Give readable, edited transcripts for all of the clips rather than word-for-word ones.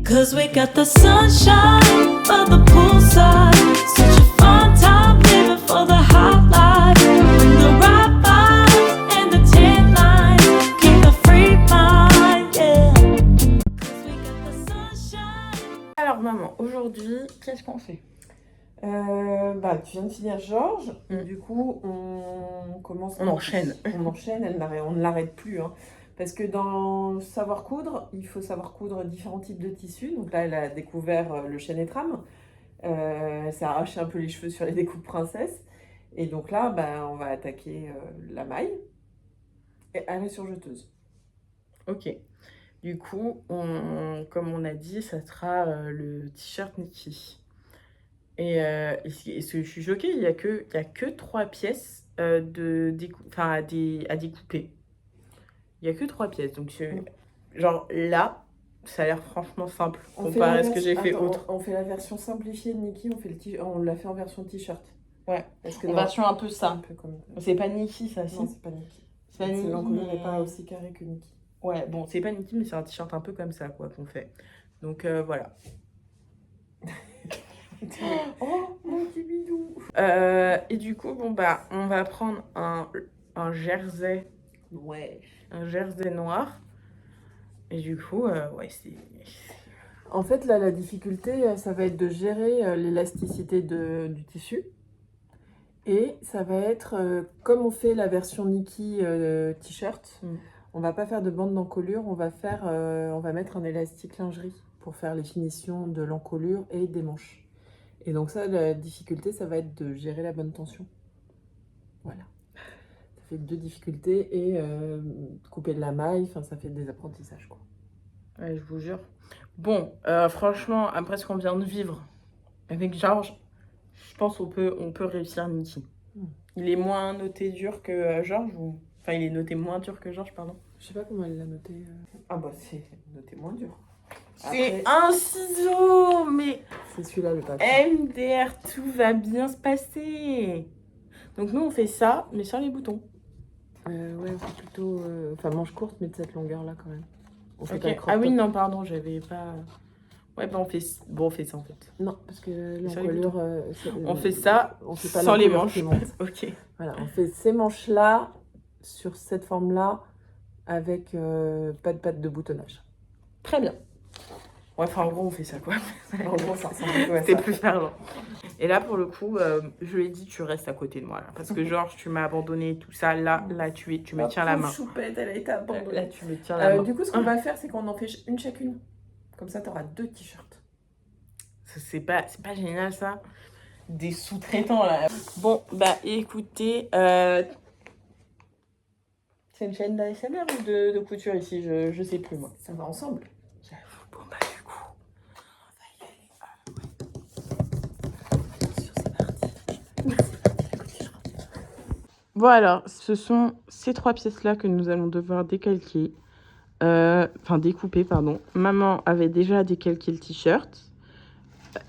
'Cause we got the sunshine by the poolside. Such a fun time living for the hot life. Bring the right vibes and the tan lines. Keep a free mind, yeah. 'Cause we got the sunshine. Alors maman, aujourd'hui, qu'est-ce qu'on fait? Tu viens de finir Georges, et du coup on commence. On enchaîne. On enchaîne, on ne l'arrête plus. Hein. Parce que dans savoir coudre, il faut savoir coudre différents types de tissus. Donc là, elle a découvert le chêne et trame. Elle s'est arraché un peu les cheveux sur les découpes princesses. Et donc là, on va attaquer la maille. Et elle est surjeteuse. Ok. Du coup, comme on a dit, ça sera le t-shirt Nikki. Et ce que je suis choquée, il y a que 3 pièces à découper. Il n'y a que 3 pièces. Donc, genre là, ça a l'air franchement simple comparé à ce que j'ai fait autre. On fait la version simplifiée de Nikki, on l'a fait en version t-shirt. Ouais, parce que en version un peu ça. Un peu comme... C'est pas Nikki, ça, si? Non, c'est pas Nikki. L'encolure n'est pas aussi carré que Nikki. Ouais, bon, c'est pas Nikki, mais c'est un t-shirt un peu comme ça, quoi, qu'on fait. Donc, voilà. Oh, mon petit bidou. Et du coup, on va prendre un jersey. Ouais. Un jersey noir. Et du coup, c'est... En fait, là, la difficulté, ça va être de gérer l'élasticité du tissu. Et ça va être, comme on fait la version Nikki t-shirt, on va pas faire de bande d'encolure, on va mettre un élastique lingerie pour faire les finitions de l'encolure et des manches. Et donc ça, la difficulté, ça va être de gérer la bonne tension. Voilà. Ça fait 2 difficultés et couper de la maille, ça fait des apprentissages, quoi. Ouais, je vous jure. Bon, franchement, après ce qu'on vient de vivre avec Georges, je pense qu'on peut réussir Nikki. Il est moins noté dur que Georges ou... Enfin, il est noté moins dur que Georges, pardon. Je sais pas comment elle l'a noté. C'est noté moins dur. C'est un ciseau, mais... C'est celui-là le patron. MDR, tout va bien se passer. Donc nous, on fait ça, mais sans les boutons. Ouais, c'est plutôt... manche courte, mais de cette longueur-là, quand même. Okay. Ah oui, non, pardon, j'avais pas... Ouais, on fait ça, en fait. Non, parce que l'encolure... on fait ça on fait pas sans les manches. Ok. Voilà, on fait ces manches-là, sur cette forme-là, avec pas de patte de boutonnage. Très bien. Ouais, en gros, on fait ça, quoi. En gros, ça ressemble un peu à ça. C'est plus parlant. Et là, pour le coup, je lui ai dit, tu restes à côté de moi, là. Parce que, Georges, tu m'as abandonné, tout ça. Là, tu me tiens la main. Choupette, elle a été abandonnée. Là, tu me tiens la main. Du coup, ce qu'on va faire, c'est qu'on en fait une chacune. Comme ça, tu auras 2 t-shirts. C'est pas génial, ça? Des sous-traitants, là. Bon, écoutez... C'est une chaîne d'ASMR ou de couture, ici? Je sais plus, moi. Ça va ensemble. Bon, du coup... Bon alors, ce sont ces 3 pièces-là que nous allons devoir décalquer. Découper, pardon. Maman avait déjà décalqué le t-shirt.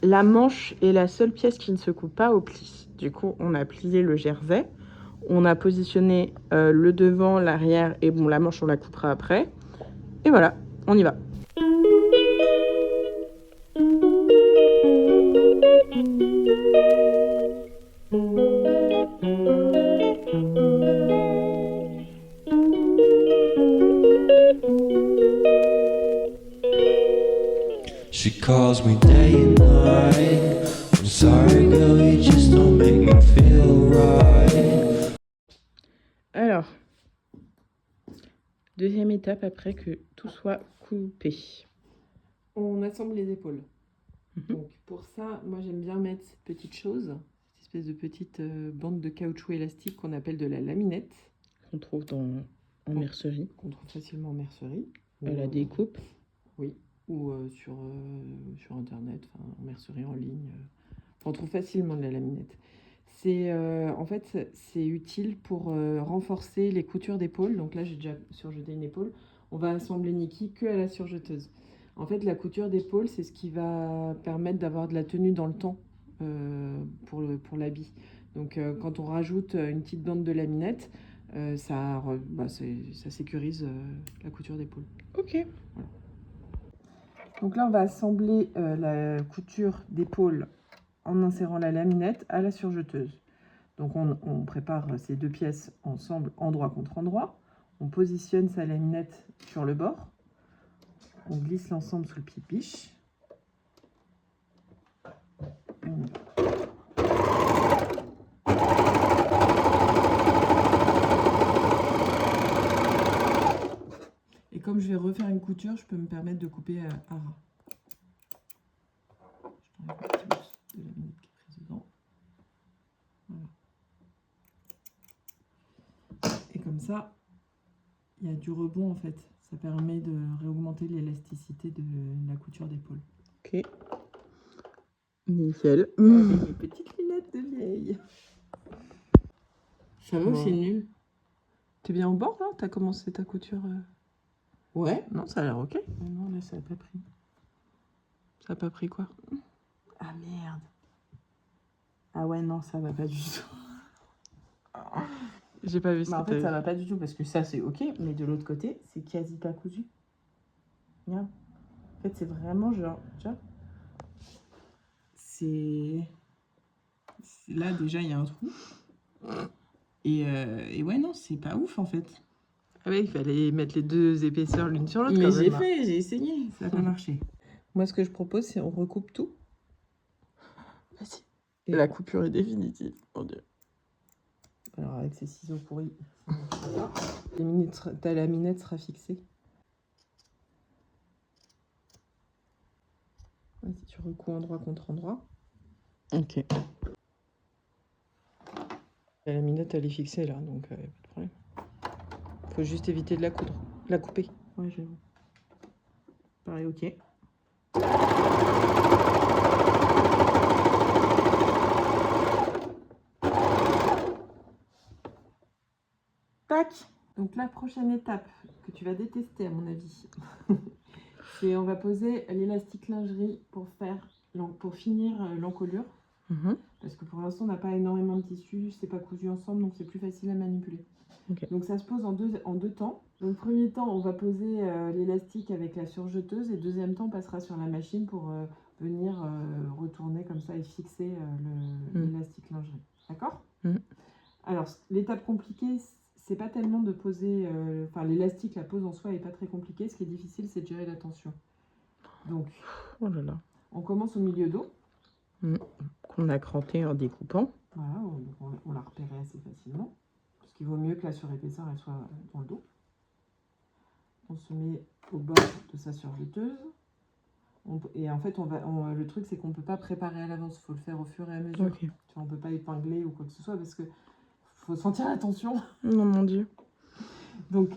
La manche est la seule pièce qui ne se coupe pas au pli. Du coup, on a plié le jersey. On a positionné le devant, l'arrière. Et bon, la manche, on la coupera après. Et voilà, on y va. She calls me day and night. I'm sorry, girl, you just don't make me feel right. Alors, deuxième étape après que tout soit coupé. On assemble les épaules. Donc pour ça, moi j'aime bien mettre cette petite chose, cette espèce de petite bande de caoutchouc élastique qu'on appelle de la laminette. Qu'on trouve en mercerie. Qu'on trouve facilement en mercerie. À la découpe. Oui. Ou sur internet, en mercerie en ligne. On trouve facilement de la laminette. En fait, c'est utile pour renforcer les coutures d'épaule. Donc là, j'ai déjà surjeté une épaule. On va assembler Nikki que à la surjeteuse. En fait, la couture d'épaule, c'est ce qui va permettre d'avoir de la tenue dans le temps pour l'habit. Donc quand on rajoute une petite bande de laminette, ça sécurise la couture d'épaule. Ok. Voilà. Donc là, on va assembler la couture d'épaule en insérant la laminette à la surjeteuse. Donc on prépare ces deux pièces ensemble, endroit contre endroit. On positionne sa laminette sur le bord. On glisse l'ensemble sous le pied de biche. Et on y va. Et comme je vais refaire une couture, je peux me permettre de couper à ras. Je t'enlève un petit bout de laminette qui est prise dedans. Voilà. Et comme ça, il y a du rebond en fait. Ça permet de réaugmenter l'élasticité de la couture d'épaule. Ok. Nickel. Avec mes petites lunettes de vieille. Chameau, Bon. c'est nul. T'es bien au bord là? T'as commencé ta couture Ouais. Non, ça a l'air ok. Mais non, là, ça n'a pas pris. Ça a pas pris quoi? Ah merde. Ah ouais, non, ça va pas du tout. J'ai pas vu Mais en ça. fait, ça va pas du tout parce que ça, c'est ok. Mais de l'autre côté, c'est quasi pas cousu. Regarde. En fait, c'est vraiment genre. Tu vois, là, déjà, il y a un trou. Et ouais, non, c'est pas ouf en fait. Ah ouais, il fallait mettre les deux épaisseurs l'une sur l'autre. Mais quand j'ai même. fait, j'ai essayé. Ça n'a pas marché. Moi, ce que je propose, c'est on recoupe tout. Vas-y. Et La coupure est définitive. Mon Dieu. alors, avec ces ciseaux pourris, ta laminette sera fixée. Vas-y, tu recoues endroit contre endroit. Ok. La laminette, elle est fixée là, donc pas de problème. Faut juste éviter de la coudre, la couper. Ouais, j'avoue. Pareil, ok. Tac. Donc la prochaine étape que tu vas détester à mon avis, c'est on va poser l'élastique lingerie pour finir l'encolure. Parce que pour l'instant, on n'a pas énormément de tissu, c'est pas cousu ensemble, donc c'est plus facile à manipuler. Ok. Donc ça se pose en deux temps. Dans le premier temps, on va poser l'élastique avec la surjeteuse, et le deuxième temps, on passera sur la machine pour venir retourner comme ça et fixer l'élastique lingerie. D'accord ? Alors, l'étape compliquée, c'est pas tellement de poser... Enfin, l'élastique, la pose en soi est pas très compliquée. Ce qui est difficile, c'est de gérer la tension. Donc, Oh là là. on commence au milieu dos. Qu'on a cranté en découpant. Voilà, on l'a repéré assez facilement. Parce qu'il vaut mieux que la surépaisseur elle soit dans le dos. On se met au bord de sa surjeteuse. Et en fait, le truc, c'est qu'on ne peut pas préparer à l'avance. Il faut le faire au fur et à mesure. Ok. Tu vois, on ne peut pas épingler ou quoi que ce soit parce que faut sentir la tension. Non, mon Dieu. Donc,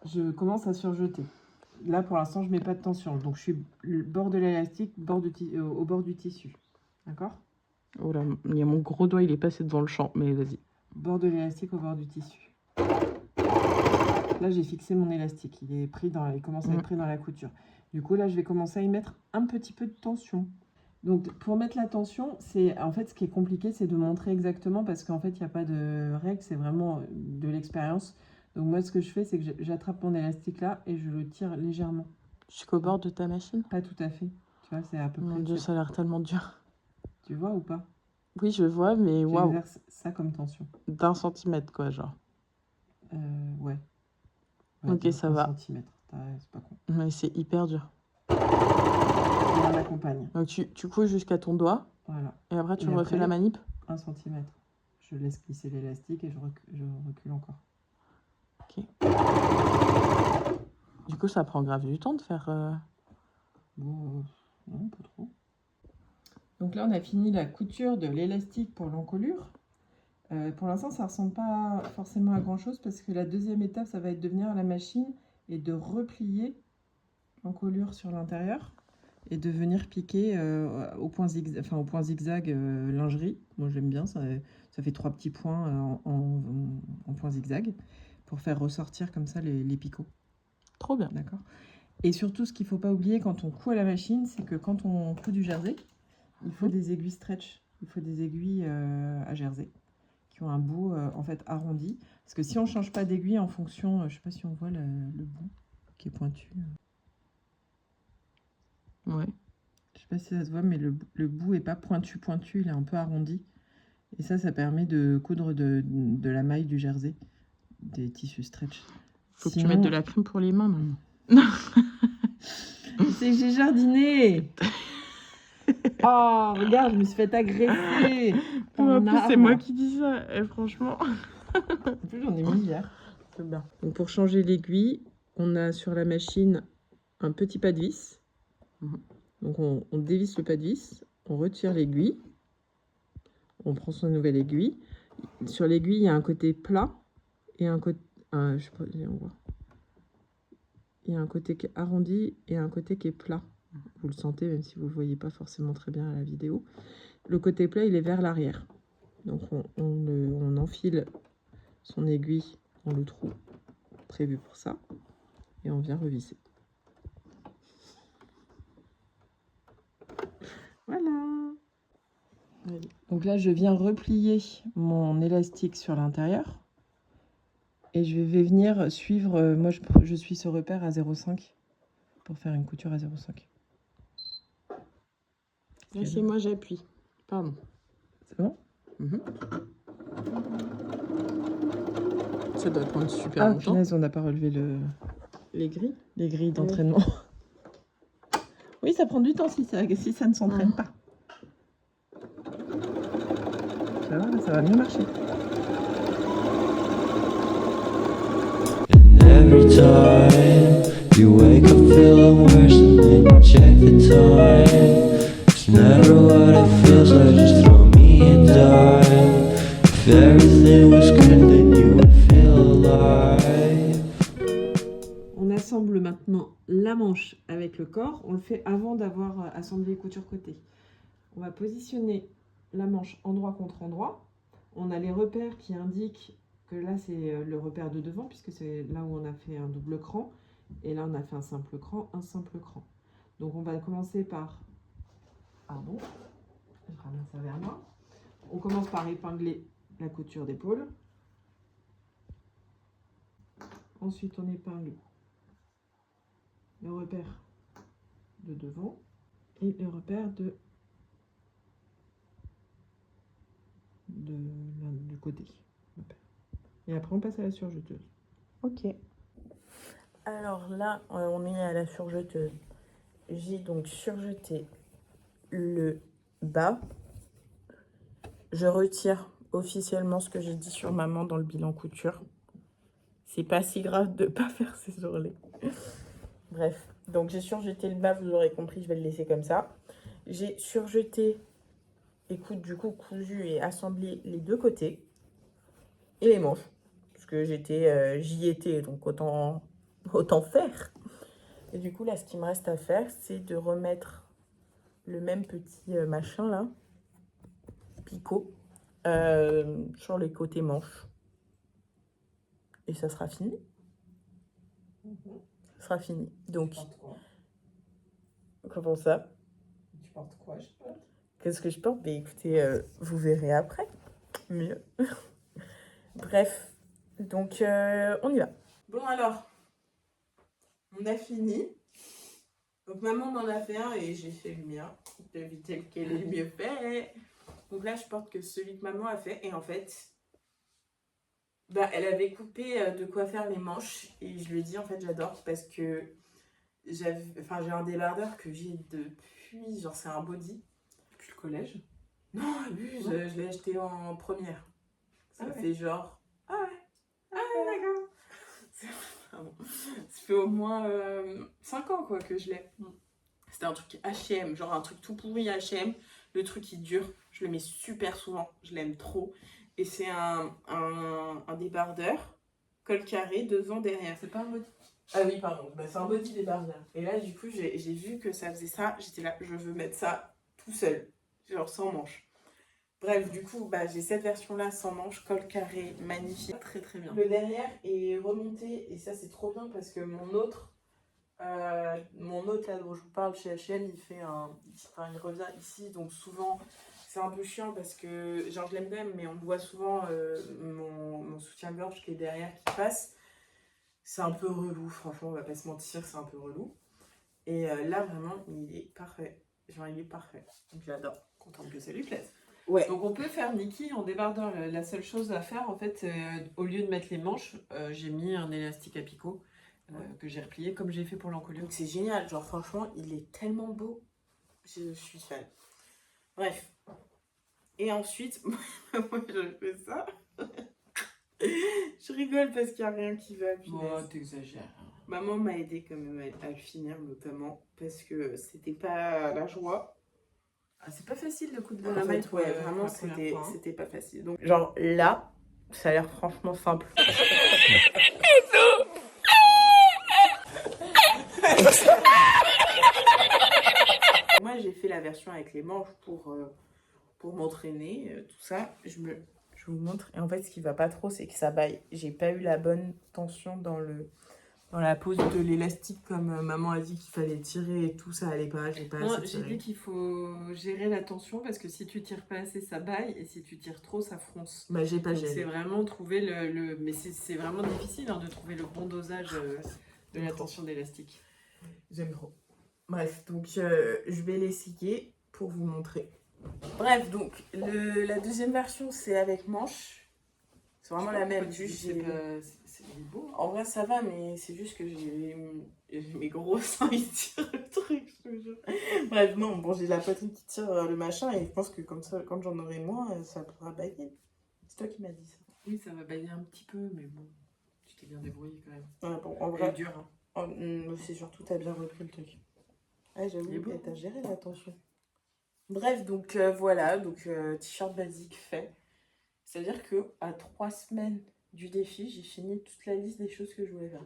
je commence à surjeter. Là, pour l'instant, je ne mets pas de tension. Donc, je suis le bord de l'élastique au bord du tissu. D'accord ? Oh là, il y a mon gros doigt, il est passé devant le champ, mais vas-y. Bord de l'élastique au bord du tissu. Là, j'ai fixé mon élastique. Il commence à être pris dans la couture. Du coup, là, je vais commencer à y mettre un petit peu de tension. Donc, pour mettre la tension, en fait, ce qui est compliqué, c'est de montrer exactement parce qu'en fait, il n'y a pas de règle, c'est vraiment de l'expérience. Donc, moi, ce que je fais, c'est que j'attrape mon élastique là et je le tire légèrement. Jusqu'au bord de ta machine? Pas tout à fait. Tu vois, c'est à peu près... Mon Dieu, ça a l'air tellement dur. Tu vois ou pas? Oui, je vois, mais waouh. J'exerce ça comme tension. D'1 centimètre, quoi, genre. Ouais. Ok, ça va. Centimètre. C'est pas con. Mais c'est hyper dur. Et on accompagne. Donc, tu couds jusqu'à ton doigt. Voilà. Et après, tu Et refais après, la manip? 1 centimètre. Je laisse glisser l'élastique et je recule encore. Ok. Du coup, ça prend grave du temps de faire... Bon, non, pas trop. Donc là, on a fini la couture de l'élastique pour l'encolure. Pour l'instant, ça ne ressemble pas forcément à grand-chose parce que la deuxième étape, ça va être de venir à la machine et de replier l'encolure sur l'intérieur et de venir piquer au point zigzag lingerie. Moi, j'aime bien, ça fait 3 petits points en point zigzag pour faire ressortir comme ça les picots. Trop bien. D'accord. Et surtout, ce qu'il ne faut pas oublier quand on coud à la machine, c'est que quand on coud du jersey, il faut des aiguilles stretch. Il faut des aiguilles à jersey qui ont un bout en fait arrondi. Parce que si on ne change pas d'aiguille en fonction, je ne sais pas si on voit le bout qui est pointu. Ouais. Je sais pas si ça se voit, mais le bout est pas pointu, il est un peu arrondi. Et ça permet de coudre de la maille du jersey, des tissus stretch. Faut que tu mettes de la crème pour les mains maintenant. C'est que j'ai jardiné. Oh, regarde, je me suis fait agresser. En plus, c'est moi qui dis ça, et franchement. En plus, j'en ai mis hier. C'est bien. Donc pour changer l'aiguille, on a sur la machine un petit pas de vis. Donc on dévisse le pas de vis, on retire l'aiguille, on prend son nouvelle aiguille. Sur l'aiguille, il y a un côté plat et un côté... je sais pas, on voit. Il y a un côté qui est arrondi et un côté qui est plat. Vous le sentez, même si vous ne le voyez pas forcément très bien à la vidéo. Le côté plat, il est vers l'arrière. Donc on enfile son aiguille dans le trou prévu pour ça. Et on vient revisser. Voilà. Donc là, je viens replier mon élastique sur l'intérieur. Et je vais venir suivre... moi, je suis ce repère à 0,5 pour faire une couture à 0,5. Là, c'est moi, j'appuie. Pardon. C'est bon? Ça doit prendre super longtemps. Punaise, on n'a pas relevé Les grilles. les grilles d'entraînement. Oui, ça prend du temps si ça ne s'entraîne pas. Ça va, là, ça va mieux marcher. And every time you wake up feeling worse and then you check the time. It's never what it feels like, just throw me a dime. If everything was good then you would feel alive. On assemble maintenant la manche avec le corps. On le fait avant d'avoir assemblé les coutures côté. On va positionner la manche endroit contre endroit. On a les repères qui indiquent que là c'est le repère de devant puisque c'est là où on a fait un double cran. Et là on a fait un simple cran, Donc on va commencer par... Pardon, je ramène ça vers moi. On commence par épingler la couture d'épaule. Ensuite on épingle le repère de devant et le repère du côté. Et après on passe à la surjeteuse. Ok. Alors là, on est à la surjeteuse. J'ai donc surjeté le bas. Je retire officiellement ce que j'ai dit sur maman dans le bilan couture. C'est pas si grave de pas faire ses ourlets. Bref, donc j'ai surjeté le bas, vous aurez compris, je vais le laisser comme ça. J'ai surjeté, écoute, du coup, cousu et assemblé les deux côtés et les manches. Parce que j'y étais, donc autant faire. Et du coup, là, ce qui me reste à faire, c'est de remettre le même petit machin, là, picot, sur les côtés manches. Et ça sera fini. Ça sera fini. Donc, comment ça? Tu portes quoi, je porte? Qu'est-ce que je porte? Ben écoutez, vous verrez après. Mieux. Bref, donc on y va. Bon alors, on a fini. Donc maman m'en a fait un et j'ai fait le mien. Pour éviter lequel est le mieux fait. Donc là, je porte que celui que maman a fait. Et en fait, bah, elle avait coupé de quoi faire les manches. Et je lui ai dit, en fait, j'adore parce que j'ai un débardeur que j'ai depuis, genre c'est un body. Depuis le collège? Non, abuse, je l'ai acheté en première. Ça fait genre... Ah ouais, d'accord. Ça fait au moins 5 ans quoi que je l'ai. C'était un truc H&M, genre un truc tout pourri H&M. Le truc il dure, je le mets super souvent, je l'aime trop. Et c'est un débardeur, col carré, devant, derrière. C'est pas un body? Ah oui, pardon, bah, c'est un body débardeur. Et là du coup j'ai vu que ça faisait ça, j'étais là, je veux mettre ça tout seul, genre sans manches. Bref, du coup, bah, j'ai cette version-là sans manche, col carré, magnifique, très très bien. Le derrière est remonté et ça c'est trop bien parce que mon autre là dont je vous parle chez H&M, il revient ici, donc souvent c'est un peu chiant parce que genre je l'aime quand même, mais on voit souvent mon soutien-gorge qui est derrière qui passe. C'est un peu relou, franchement, on va pas se mentir, c'est un peu relou. Et là, vraiment, il est parfait. Genre, il est parfait. Donc, j'adore. Contente que ça lui plaise. Ouais. Donc on peut faire Nikki en débardeur. La seule chose à faire, en fait, au lieu de mettre les manches, j'ai mis un élastique à picot que j'ai replié comme j'ai fait pour l'encolure. Donc, c'est génial. Genre, franchement, il est tellement beau. Je suis fan. Bref. Et ensuite, moi, je fais ça. Je rigole parce qu'il n'y a rien qui va. Oh, t'exagères. Maman m'a aidé quand même à le finir, notamment parce que c'était pas la joie. Ah, c'est pas facile de coudre En la maille, fait, ouais, vraiment, la première fois, hein. c'était pas facile. Donc, genre là, ça a l'air franchement simple. Moi, j'ai fait la version avec les manches pour m'entraîner, tout ça. Je vous montre. Et en fait, ce qui va pas trop, c'est que ça baille. J'ai pas eu la bonne tension dans la pose de l'élastique, comme maman a dit qu'il fallait tirer et tout, ça allait pas. J'ai pas Non, assez j'ai tiré. dit qu'il faut gérer la tension parce que si tu tires pas assez, ça baille et si tu tires trop, ça fronce. Bah, j'ai pas Donc, c'est géré. vraiment trouver mais c'est vraiment difficile hein, de trouver le bon dosage de la tension d'élastique. J'aime trop. Bref, donc je vais l'essayer pour vous montrer. Bref, donc la deuxième version, c'est avec manche. C'est vraiment la même. Juste, C'est beau. en vrai, ça va, mais c'est juste que j'ai mes gros seins, ils tirent le truc, je te jure. Bref, non, bon, j'ai la poitrine qui tire le machin et je pense que comme ça, quand j'en aurai moins, ça pourra bailler. C'est toi qui m'as dit ça. Oui, ça va bailler un petit peu, mais bon, tu t'es bien débrouillé quand même. Ouais, bon, en Elle est vrai, dure. Hein. c'est surtout, t'as bien repris le truc. Ah, j'avoue, Il est beau. t'as géré la tension. Bref, donc voilà, donc t-shirt basique fait. C'est-à-dire que à 3 semaines du défi, j'ai fini toute la liste des choses que je voulais faire.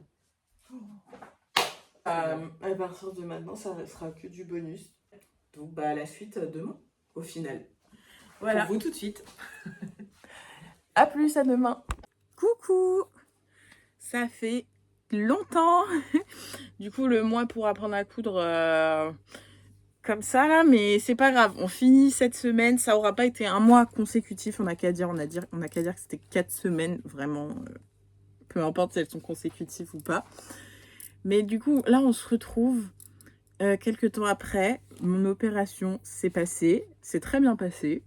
À partir de maintenant, ça restera que du bonus. Donc bah la suite demain, au final. Voilà. Pour vous tout de suite. À plus, à demain. Coucou. Ça fait longtemps. Du coup, le mois pour apprendre à coudre comme ça là, mais c'est pas grave. On finit cette semaine. Ça aura pas été un mois consécutif. On a qu'à dire que c'était 4 semaines vraiment. Peu importe si elles sont consécutives ou pas. Mais du coup, là, on se retrouve quelques temps après. Mon opération s'est passée. C'est très bien passé.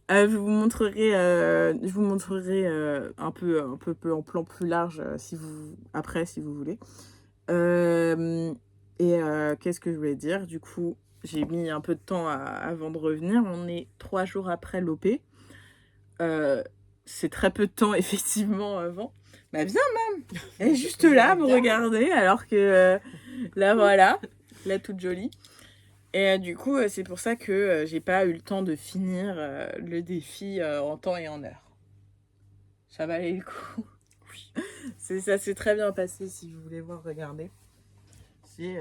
Je vous montrerai un peu en plan plus large si vous voulez. Qu'est-ce que je voulais dire? Du coup, j'ai mis un peu de temps avant de revenir. On est 3 jours après l'OP. C'est très peu de temps, effectivement, avant. Bah viens, mam! Elle est juste là, à me regarder, alors que là, voilà, là, toute jolie. Et du coup, c'est pour ça que j'ai pas eu le temps de finir le défi en temps et en heure. Ça valait le coup. Oui. Ça s'est très bien passé, si vous voulez voir, regardez. J'ai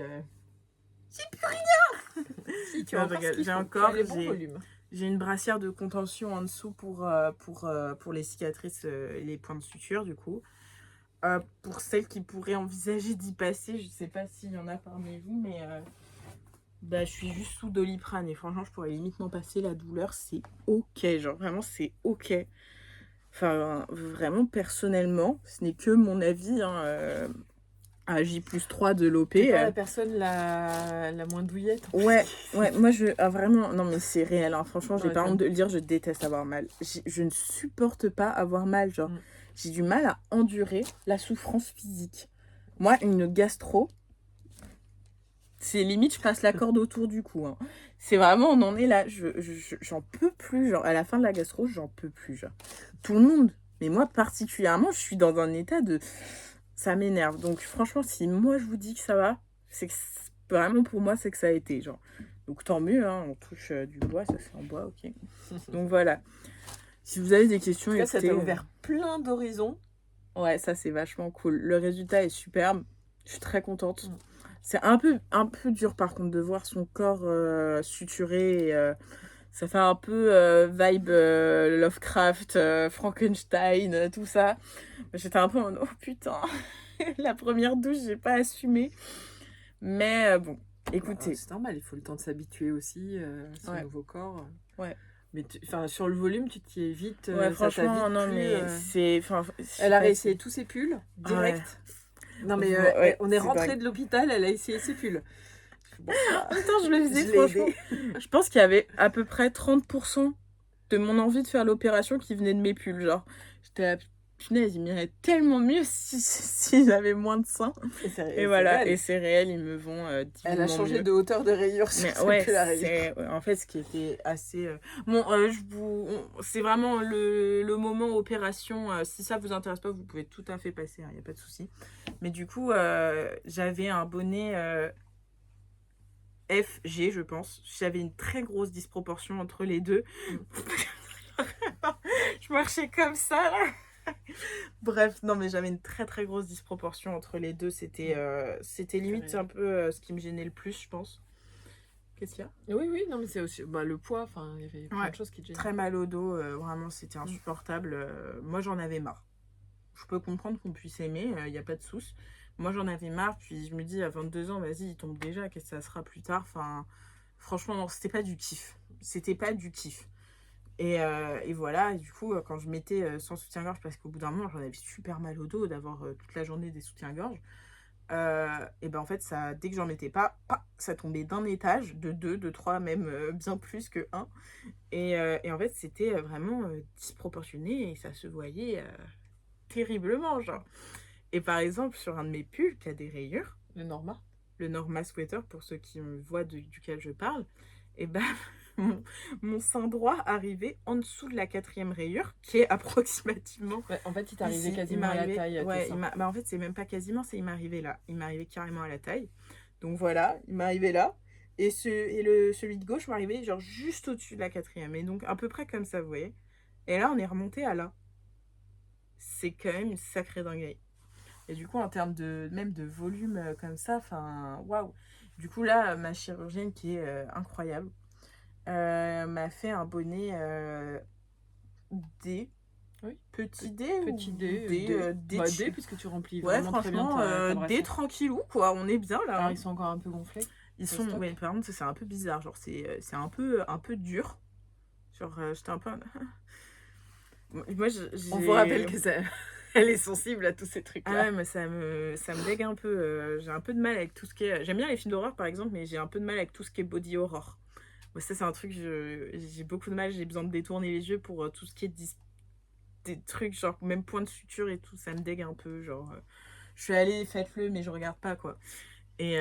plus rien. Si, tu Non, as je encore rigole. ce qu'il J'ai faut. encore- Tu as les bons j'ai- volumes. J'ai une brassière de contention en dessous pour les cicatrices et les points de suture, du coup. Pour celles qui pourraient envisager d'y passer, je sais pas s'il y en a parmi vous, mais bah, je suis juste sous Doliprane et franchement, je pourrais limite m'en passer. La douleur, c'est ok. Genre, vraiment, c'est ok. Enfin, vraiment, personnellement, ce n'est que mon avis, hein, à J+3 de l'OP. T'es pas la personne la moins douillette. en Ouais, fait. ouais, moi vraiment, non mais c'est réel, hein. Franchement, j'ai Ouais, pas ça- honte de le dire, je déteste avoir mal. Je ne supporte pas avoir mal, genre, Mm. j'ai du mal à endurer la souffrance physique. Moi, une gastro, c'est limite, je passe la corde autour du cou, hein. C'est vraiment, on en est là, j'en peux plus, genre, à la fin de la gastro, j'en peux plus, genre. Tout le monde, mais moi particulièrement, je suis dans un état de... Ça m'énerve, donc franchement, si moi je vous dis que ça va, c'est que vraiment pour moi, c'est que ça a été, genre. Donc tant mieux, hein, on touche du bois, ça c'est en bois, ok. Donc voilà. Si vous avez des questions, En tout cas, ça écoutez, t'a ouvert plein d'horizons. ouais, ça c'est vachement cool. Le résultat est superbe. Je suis très contente. Mm. C'est un peu dur par contre de voir son corps suturé. Ça fait un peu vibe Lovecraft, Frankenstein, tout ça. J'étais un peu en oh putain, la première douche, j'ai pas assumé. Mais bon, écoutez. C'est normal, il faut le temps de s'habituer aussi à son Ouais. nouveau corps. Ouais. Mais sur le volume, tu t'y es vite. Ouais, ça t'a franchement, vite non, plu, mais c'est. Enfin, Elle a réessayé tous ses pulls, direct. Non, mais Ouais, on est c'est rentré dingue. de l'hôpital, elle a essayé ses pulls. Bon, ça, Attends, je le faisais, je l'ai franchement. aidé. Je pense qu'il y avait à peu près 30% de mon envie de faire l'opération qui venait de mes pulls. Genre, j'étais là, punaise, il m'irait tellement mieux si j'avais moins de seins. Et voilà, réel. et c'est réel, ils me vont Elle a divinement changé mieux. de hauteur de rayure sur Mais sa ouais, pull à rayures. c'est en fait ce qui était assez. Bon, c'est vraiment le moment opération. Si ça vous intéresse pas, vous pouvez tout à fait passer, il n'y a pas de souci. Mais du coup, j'avais un bonnet FG, je pense. J'avais une très grosse disproportion entre les deux. Je marchais comme ça, là. Bref, non, mais j'avais une très très grosse disproportion entre les deux. C'était limite un peu ce qui me gênait le plus, je pense. Qu'est-ce qu'il y a? Oui, non, mais c'est aussi le poids. Enfin, il y avait plein de choses qui te gênaient. Très mal au dos, vraiment, c'était insupportable. Moi, j'en avais marre. Je peux comprendre qu'on puisse aimer, il n'y a pas de souci. Moi, j'en avais marre, puis je me dis, à 22 ans, vas-y, il tombe déjà, qu'est-ce que ça sera plus tard? Enfin, franchement, non, c'était pas du kiff. C'était pas du kiff. Et voilà, et du coup, quand je mettais sans soutien-gorge, parce qu'au bout d'un moment, j'en avais super mal au dos d'avoir toute la journée des soutiens-gorge, et ben en fait, ça, dès que j'en mettais pas, ça tombait d'un étage, de 2, de 3, même bien plus que 1. Et en fait, c'était vraiment disproportionné et ça se voyait terriblement, genre. Et par exemple, sur un de mes pulls qui a des rayures, Le Norma. le Norma Sweater, pour ceux qui voient duquel je parle, et ben mon sein droit arrivait en dessous de la 4e rayure, qui est approximativement. Ouais, en fait, il t'arrivait ici. quasiment à la taille. Ouais, tes seins. en fait, c'est même pas quasiment, c'est il m'arrivait là. Il m'arrivait carrément à la taille. Donc voilà, il m'arrivait là. Et celui de gauche m'arrivait genre juste au-dessus de la 4e. Et donc à peu près comme ça, vous voyez. Et là, on est remonté à là. C'est quand même une sacrée dinguerie. Et du coup, en termes même de volume comme ça, enfin, waouh. Du coup, là, ma chirurgienne qui est incroyable m'a fait un bonnet D. Oui. Petit D Petit ou D. D, Bah, chill. D, puisque tu remplis Ouais, vraiment très bien franchement, ta D brassière. tranquillou, quoi. On est bien là. Alors, ils sont encore un peu gonflés. Ils au sont. stock. Ouais, par contre, ça, c'est un peu bizarre. Genre, c'est un peu dur. Genre, j'étais un peu. Moi, On vous rappelle que ça... elle est sensible à tous ces Ah trucs-là. ouais, mais ça me dégue un peu. J'ai un peu de mal avec tout ce qui est. J'aime bien les films d'horreur, par exemple, mais j'ai un peu de mal avec tout ce qui est body horror. Moi, ça, c'est un truc, j'ai beaucoup de mal. J'ai besoin de détourner les yeux pour tout ce qui est des trucs, genre même point de suture et tout. Ça me dégue un peu. Genre, je suis allée, faites-le, mais je regarde pas, quoi. Et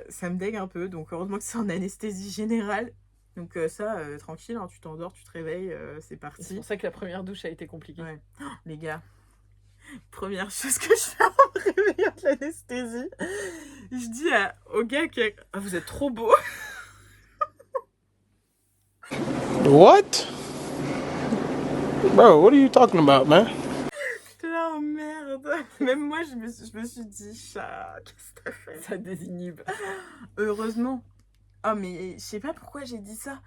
ça me dégue un peu. Donc, heureusement que c'est en anesthésie générale. Donc, ça, tranquille, hein, tu t'endors, tu te réveilles, c'est C'est parti. pour ça que la première douche a été compliquée. Ouais. Oh, les gars, première chose que je fais en me réveillant de l'anesthésie, je dis au gars que vous êtes trop beau. What? Bro, what are you talking about, man? J'étais là, oh merde. Même moi, je me suis dit, chat, qu'est-ce que t'as fait? Ça désinhibe. Heureusement. Oh, mais je sais pas pourquoi j'ai dit ça.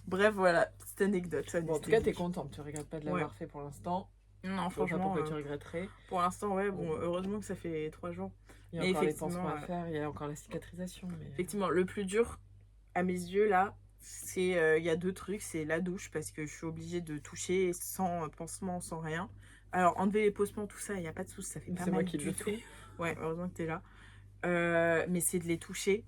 Bref, voilà, petite anecdote. Bon, en tout cas, t'es contente. Tu regrettes pas de l'avoir fait pour l'instant. Non, Je vois pas franchement, pourquoi tu regretterais. pour l'instant, ouais, bon, heureusement que ça fait 3 jours. Il y a Mais encore les effectivement, pansements à faire, il y a encore la cicatrisation. Mais... Effectivement, le plus dur, à mes yeux, là, c'est il y a 2 trucs. C'est la douche, parce que je suis obligée de toucher sans pansement, sans rien. Alors, enlever les pansements, tout ça, il n'y a pas de souci, ça fait pas C'est mal moi qui du le tout. fais. Ouais, heureusement que t'es là. Mais c'est de les toucher.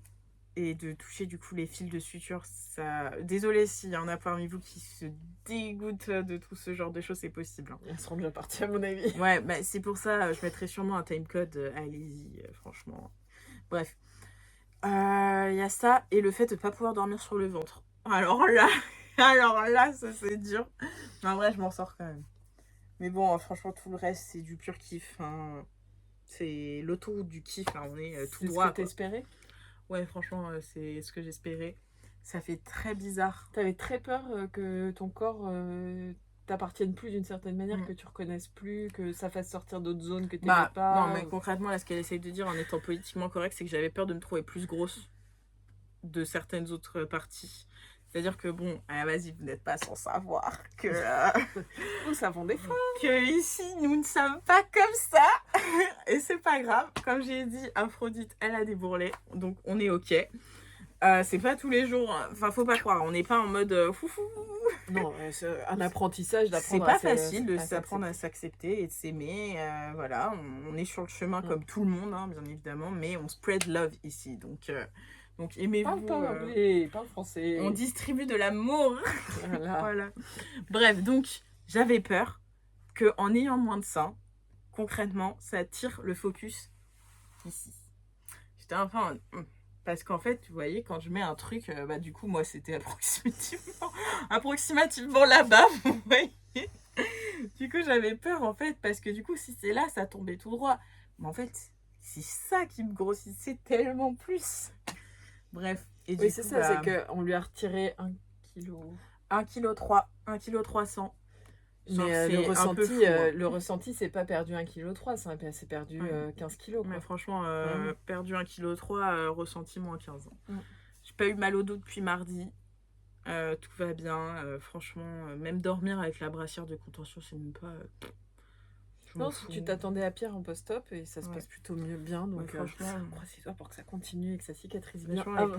Et de toucher, du coup, les fils de suture. Ça... Désolée s'il y en a parmi vous qui se dégoûtent de tout ce genre de choses, c'est possible. Hein. Elles seront déjà parties, à mon avis. Ouais, bah, c'est pour ça, je mettrai sûrement un timecode. Allez-y, franchement. Bref. Il y a ça et le fait de ne pas pouvoir dormir sur le ventre. Alors là, ça c'est dur. Mais en vrai, je m'en sors quand même. Mais bon, franchement, tout le reste, c'est du pur kiff. Hein. C'est l'autoroute du kiff, là, on est tout C'est droit. ce que t'espérais. Ouais, franchement, c'est ce que j'espérais. Ça fait très bizarre. T'avais très peur que ton corps t'appartienne plus d'une certaine manière, Mm. que tu reconnaisses plus, que ça fasse sortir d'autres zones que t'aimais Bah, pas. non, mais concrètement, là, ce qu'elle essaye de dire en étant politiquement correcte, c'est que j'avais peur de me trouver plus grosse de certaines autres parties. C'est-à-dire que, bon, vas-y, vous n'êtes pas sans savoir que, Nous savons des fois. que ici, nous ne sommes pas comme ça. Et c'est pas grave. Comme j'ai dit, Aphrodite, elle a des bourrelets. Donc, on est OK. C'est pas tous les jours. Enfin, faut pas croire. On n'est pas en mode foufou. Non, c'est un apprentissage C'est d'apprendre pas à facile de à s'apprendre à s'accepter et de s'aimer. Voilà, on est sur le chemin comme tout le monde, hein, bien évidemment. Mais on spread love ici. Donc, Donc aimez-vous. Parle pas anglais, parle français. On distribue de l'amour. Voilà. Voilà. Bref, donc j'avais peur qu'en ayant moins de seins, concrètement, ça tire le focus ici. J'étais un peu parce qu'en fait, vous voyez, quand je mets un truc, bah du coup, moi, c'était approximativement là-bas, vous voyez. Du coup, j'avais peur, en fait, parce que du coup, si c'est là, ça tombait tout droit. Mais en fait, c'est ça qui me grossissait tellement plus. Bref. Et du Oui, coup, c'est ça, bah, c'est qu'on lui a retiré 1 kilo. 1,3 kg, 1,3 kg. Mais c'est un peu fou, hein. le ressenti, c'est pas perdu 1,3 kg, c'est perdu 15 kilos. Mais Quoi. franchement, perdu 1,3 kg, ressenti moins 15 ans. Mm. J'ai pas eu mal au dos depuis mardi. Tout va bien. Franchement, même dormir avec la brassière de contention, c'est même pas. Je m'en Non, fous. tu t'attendais à pire en post-op et ça se Ouais. passe plutôt mieux bien. Donc, franchement, croisez les doigts pour que ça continue et que ça cicatrise bien. franchement,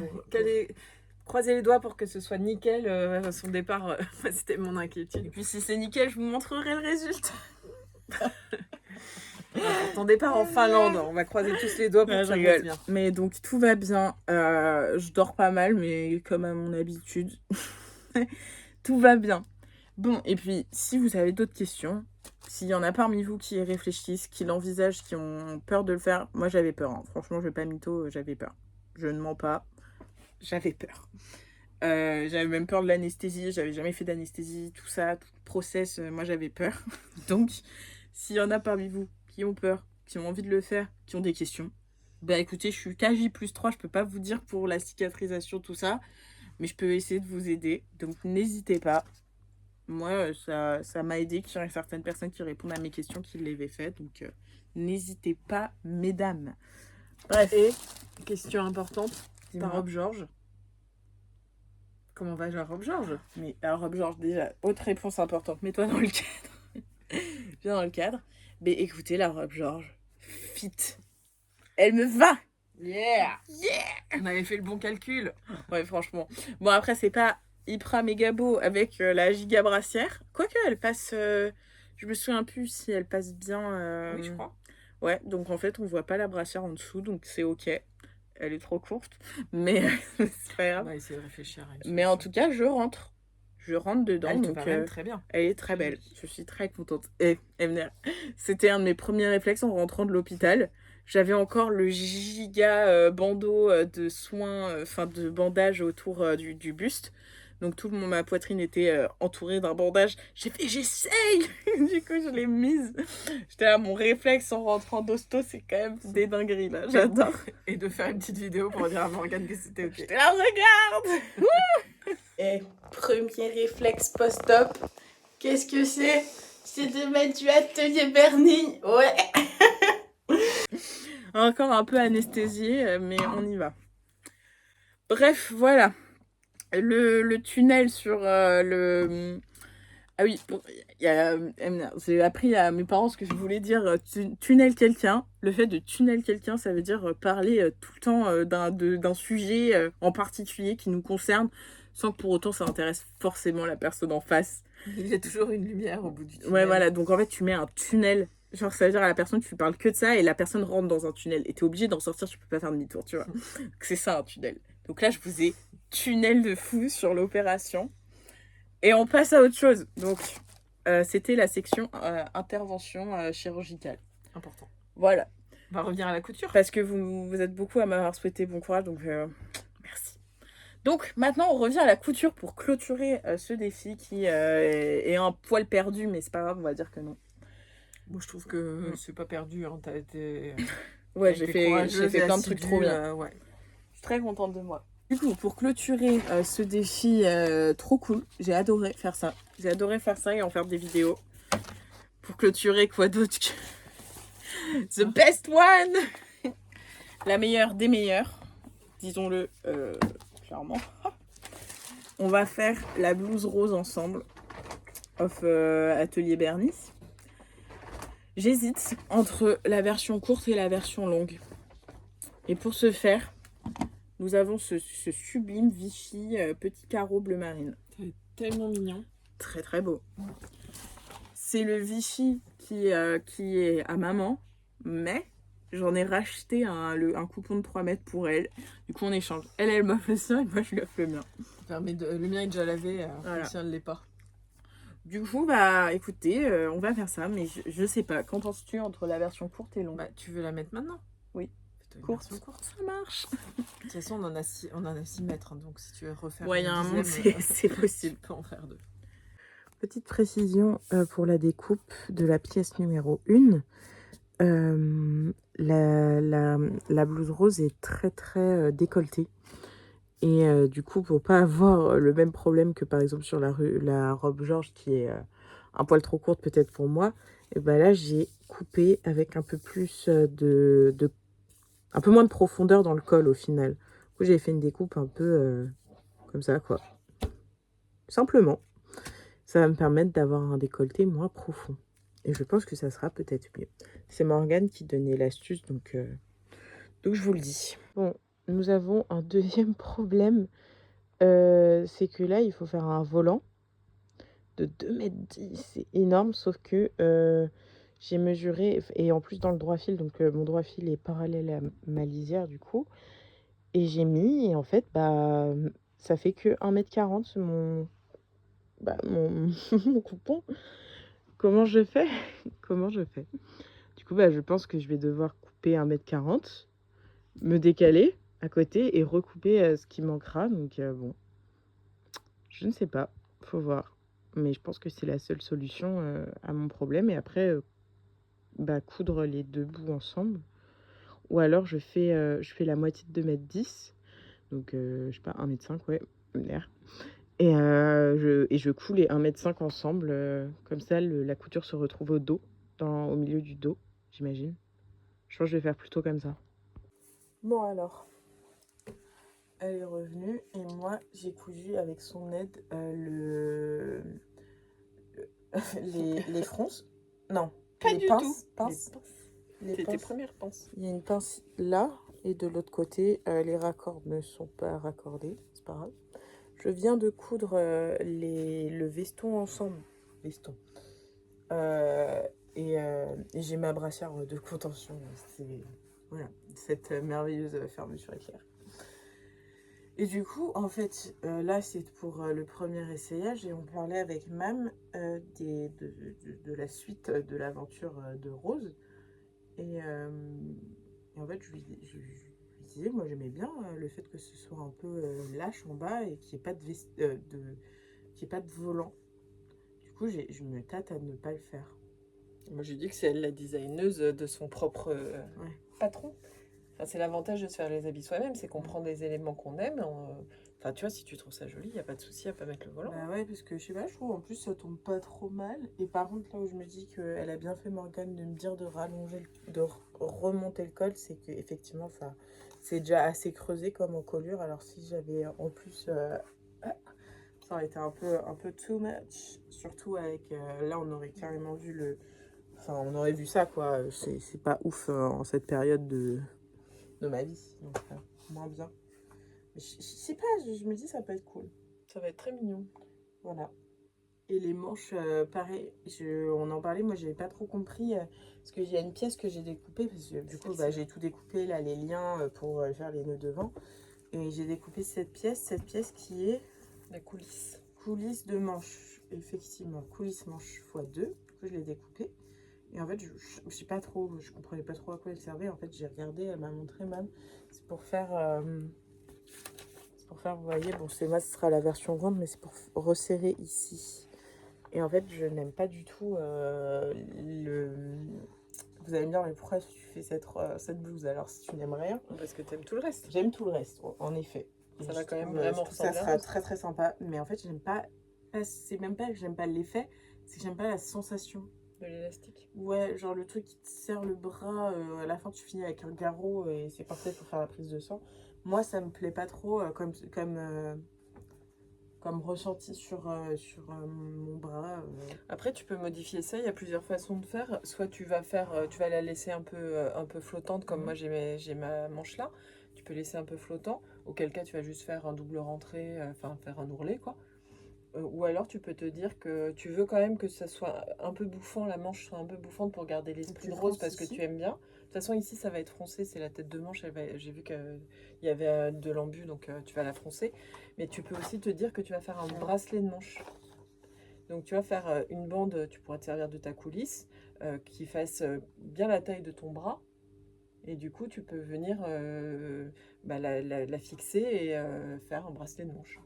Croisez les doigts pour que ce soit nickel à son départ. C'était mon inquiétude. et puis si c'est nickel, je vous montrerai le résultat. Pour ton départ en Finlande, on va croiser tous les doigts pour que Je ça rigole. passe bien. Mais donc tout va bien. Je dors pas mal, mais comme à mon habitude, tout va bien. Bon, et puis si vous avez d'autres questions, s'il y en a parmi vous qui y réfléchissent, qui l'envisagent, qui ont peur de le faire, moi j'avais peur. Hein. Franchement, je vais pas mytho, j'avais peur. Je ne mens pas, j'avais peur. J'avais même peur de l'anesthésie, j'avais jamais fait d'anesthésie, tout ça, tout le process, moi j'avais peur. Donc, s'il y en a parmi vous qui ont peur, qui ont envie de le faire, qui ont des questions, bah écoutez, je suis KJ+3, je peux pas vous dire pour la cicatrisation, tout ça, mais je peux essayer de vous aider, donc n'hésitez pas. Moi, ça m'a aidé qu'il y ait certaines personnes qui répondent à mes questions qui l'avaient fait, donc n'hésitez pas, mesdames. Bref, Et, question importante, dis-moi. ta robe Georges. Comment va la robe Georges? Mais la robe Georges, déjà, autre réponse importante, mets-toi dans le cadre. Viens dans le cadre. Mais écoutez, la robe Georges, fit. Elle me va. Yeah! On avait fait le bon calcul. Ouais, franchement. Bon, après, c'est pas hyper méga beau avec la giga brassière. Quoique, elle passe... je me souviens plus si elle passe bien... Oui, je crois. Ouais, donc en fait, on voit pas la brassière en dessous, donc c'est ok. Elle est trop courte, mais c'est pas On grave. va essayer de réfléchir à une Mais en solution. tout cas, je rentre. Je rentre dedans, Elle te donc va même très bien. elle est très belle. Je suis très contente. Et c'était un de mes premiers réflexes en rentrant de l'hôpital. J'avais encore le giga bandeau de soins, enfin de bandage autour du buste. Donc toute ma poitrine était entourée d'un bandage. J'ai fait, j'essaye. Du coup, je l'ai mise. J'étais là, mon réflexe en rentrant d'hosto, c'est quand même des dingueries là. J'adore. Et de faire une petite vidéo pour dire à Morgane que c'était ok. J'étais là, regarde. Et premier réflexe post-op, qu'est-ce que c'est? C'est de mettre du atelier Bernie. Ouais. Encore un peu anesthésié, mais on y va. Bref, voilà. Le tunnel sur le... Ah oui, j'ai appris à mes parents ce que je voulais dire tunnel quelqu'un. Le fait de tunnel quelqu'un, ça veut dire parler tout le temps d'un sujet en particulier qui nous concerne, sans que pour autant ça intéresse forcément la personne en face. Il y a toujours une lumière au bout du tunnel. Ouais, voilà, donc en fait tu mets un tunnel. Genre, ça veut dire à la personne, tu parles que de ça et la personne rentre dans un tunnel. Et t'es obligé d'en sortir, tu peux pas faire demi-tour, tu vois. Donc c'est ça un tunnel. Donc là, je vous ai tunnel de fou sur l'opération. Et on passe à autre chose. Donc, c'était la section intervention chirurgicale. Important. Voilà. On va revenir à la couture. Parce que vous êtes beaucoup à m'avoir souhaité bon courage, donc merci. Donc, maintenant, on revient à la couture pour clôturer ce défi qui est un poil perdu, mais c'est pas grave, on va dire que non. Moi, je trouve que c'est pas perdu. Hein. T'as été... Ouais, j'ai fait plein de trucs trop bien. Ouais. Je suis très contente de moi. Du coup, pour clôturer ce défi trop cool, j'ai adoré faire ça. J'ai adoré faire ça et en faire des vidéos. Pour clôturer, quoi d'autre que... The best one. La meilleure des meilleures. Disons-le clairement. On va faire la blouse rose ensemble. Off Atelier Bernice. J'hésite entre la version courte et la version longue. Et pour ce faire, nous avons ce sublime Vichy petit carreau bleu marine. C'est tellement mignon. Très très beau. C'est le Vichy qui est à maman, mais J'en ai racheté un coupon de 3 mètres pour elle. Du coup, on échange. Elle m'offre le sien et moi, je lui offre le mien. Le mien est déjà lavé, Voilà. le sien ne l'est pas. Du coup, bah écoutez, on va faire ça, mais je sais pas. Qu'en penses-tu entre la version courte et longue? Bah, tu veux la mettre maintenant? Oui. Fais-toi une Courte. version courte. Ça marche. De toute façon, on en a 6 mètres, hein, donc si tu veux refaire Ouais, il y a une un monde, dixième, c'est possible. tu peux en faire 2. Petite précision pour la découpe de la pièce numéro 1. La blouse rose est très très décolletée. Et du coup, pour pas avoir le même problème que par exemple sur la robe Georges qui est un poil trop courte peut-être pour moi, et ben là j'ai coupé avec un peu plus un peu moins de profondeur dans le col au final. Du coup, j'ai fait une découpe un peu comme ça quoi. Simplement, ça va me permettre d'avoir un décolleté moins profond. Et je pense que ça sera peut-être mieux. C'est Morgane qui donnait l'astuce, donc je vous le dis. Bon, nous avons un deuxième problème. C'est que là, il faut faire un volant de 2,10 m. C'est énorme, sauf que j'ai mesuré, et en plus dans le droit fil, donc mon droit fil est parallèle à ma lisière du coup. Et j'ai mis, et en fait, bah, ça fait que 1,40 m mon coupon. Comment je fais? Comment je fais? Du coup, bah, je pense que je vais devoir couper 1,40 m, me décaler à côté et recouper ce qui manquera. Donc bon, je ne sais pas, faut voir. Mais je pense que c'est la seule solution à mon problème. Et après, bah, coudre les deux bouts ensemble. Ou alors je fais la moitié de 2,10 m. Donc je sais pas, 1,5 m, ouais, l'air. Et je coud les 1,5 m ensemble. Comme ça, la couture se retrouve au dos, au milieu du dos, j'imagine. Je pense que je vais faire plutôt comme ça. Bon alors, elle est revenue et moi j'ai cousu avec son aide les fronces. Non, Pas les du pinces. tout. Les C'est tes pinces. premières pinces. Il y a une pince là et de l'autre côté, les raccords ne sont pas raccordés, c'est pas grave. Je viens de coudre le veston ensemble. Veston. Et j'ai ma brassière de contention. C'est voilà, cette merveilleuse fermeture éclair. Et du coup, en fait, là, c'est pour le premier essayage. Et on parlait avec Mam de la suite de l'aventure de Rose. Et en fait, je lui disais, moi, j'aimais bien le fait que ce soit un peu lâche en bas et qu'il n'y ait pas qu'il y ait pas de volant. Du coup, je me tâte à ne pas le faire. Moi, j'ai dit que c'est elle la designeuse de son propre patron. Enfin, c'est l'avantage de se faire les habits soi-même, c'est qu'on prend des éléments qu'on aime. Enfin, tu vois, si tu trouves ça joli, il n'y a pas de souci à pas mettre le volant. Bah ouais, parce que je sais pas, je trouve en plus ça tombe pas trop mal. Et par contre, là où je me dis qu'elle a bien fait Morgane de me dire de rallonger, de remonter le col, c'est qu'effectivement, c'est déjà assez creusé comme encolure. Alors si j'avais en plus, ça aurait été un peu too much. Surtout avec, là on aurait carrément vu enfin on aurait vu ça quoi. C'est pas ouf en cette période de ma vie. Donc moins bien. Je sais pas, je me dis ça peut être cool. Ça va être très mignon. Voilà. Et les manches, pareil, on en parlait, moi j'avais pas trop compris, parce qu'il y a une pièce que j'ai découpée, parce que du coup bah, j'ai tout découpé, là, les liens pour faire les nœuds devant. Et j'ai découpé cette pièce qui est La coulisse. coulisse de manche, effectivement, coulisse manche x2, du coup je l'ai découpée. Et en fait, je comprenais pas trop à quoi elle servait, en fait j'ai regardé, elle m'a montré même, c'est pour faire... vous voyez, bon, moi, ce sera la version grande, mais c'est pour resserrer ici. Et en fait, je n'aime pas du tout Vous allez me dire, mais pourquoi tu fais cette blouse alors si tu n'aimes rien? Parce que t'aimes tout le reste. J'aime tout le reste, en effet. Ça Et va je quand même trouve, vraiment ça ressembler à sera Rose. très très sympa. Mais en fait, j'aime pas... C'est même pas que j'aime pas l'effet, c'est que j'aime pas la sensation. De l'élastique. Ouais, genre le truc qui te serre le bras, à la fin tu finis avec un garrot et c'est parfait pour faire la prise de sang. Moi ça me plaît pas trop comme ressenti sur mon bras. Après, tu peux modifier ça. Il y a plusieurs façons de faire. Soit tu vas la laisser un peu flottante, comme moi j'ai ma manche là. Tu peux laisser un peu flottant. Auquel cas, tu vas juste faire un double rentrée, enfin faire un ourlet quoi. Ou alors tu peux te dire que tu veux quand même que ça soit un peu bouffant, la manche soit un peu bouffante pour garder l'esprit de Rose parce que tu aimes bien. toute façon, ici, ça va être froncé, c'est la tête de manche. J'ai vu qu'il y avait de l'embu, donc tu vas la froncer. Mais tu peux aussi te dire que tu vas faire un bracelet de manche. Donc tu vas faire une bande, tu pourras te servir de ta coulisse, qui fasse bien la taille de ton bras. Et du coup, tu peux venir la fixer et faire un bracelet de manche.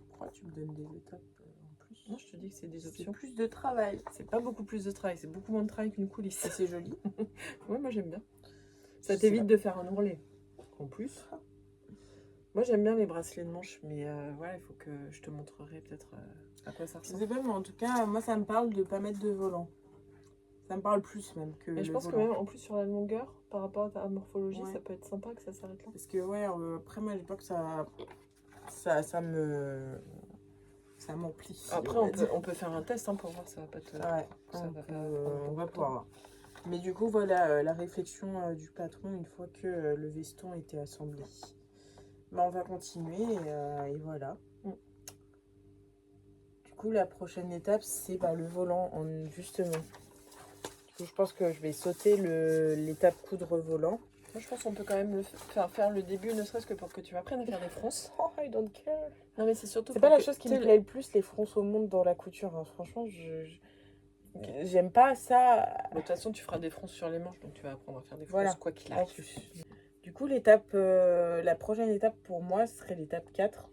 Pourquoi tu me donnes des étapes en plus? Non, je te dis que c'est des C'est options. plus de travail. C'est pas beaucoup plus de travail, c'est beaucoup moins de travail qu'une coulisse. Et c'est joli. Ouais, moi j'aime bien. Ça Je t'évite sais de faire un ourlet. En plus. Moi j'aime bien les bracelets de manche, mais voilà, il faut que je te montrerai peut-être à quoi ça Je ressemble. sais pas, mais en tout cas, moi, ça me parle de pas mettre de volant. Ça me parle plus même que Mais je le pense que volant. même en plus sur la longueur, par rapport à ta morphologie, Ouais. ça peut être sympa que ça s'arrête là. Parce que, ouais, après, moi, j'ai peur que ça m'emplit. Après, on peut faire un test hein, pour voir, ça va pas te. Ouais, ça va pas on va pouvoir voir. Mais du coup, voilà la réflexion du patron une fois que le veston était assemblé. Bah, on va continuer et voilà. Du coup, la prochaine étape, c'est le volant, justement. Du coup, je pense que je vais sauter l'étape coudre volant. Moi, je pense qu'on peut quand même faire le début, ne serait-ce que pour que tu apprennes à faire des fronces. Oh, I don't care. Non, mais c'est surtout. C'est pour pas la que- chose qui tu me sais, plaît le plus, les fronces au monde dans la couture. Hein. Franchement, j'aime pas ça. De toute façon, tu feras des fronces sur les manches, donc tu vas apprendre à faire des fronces Voilà, quoi qu'il en arrive. plus. Du coup, la prochaine étape pour moi serait l'étape 4.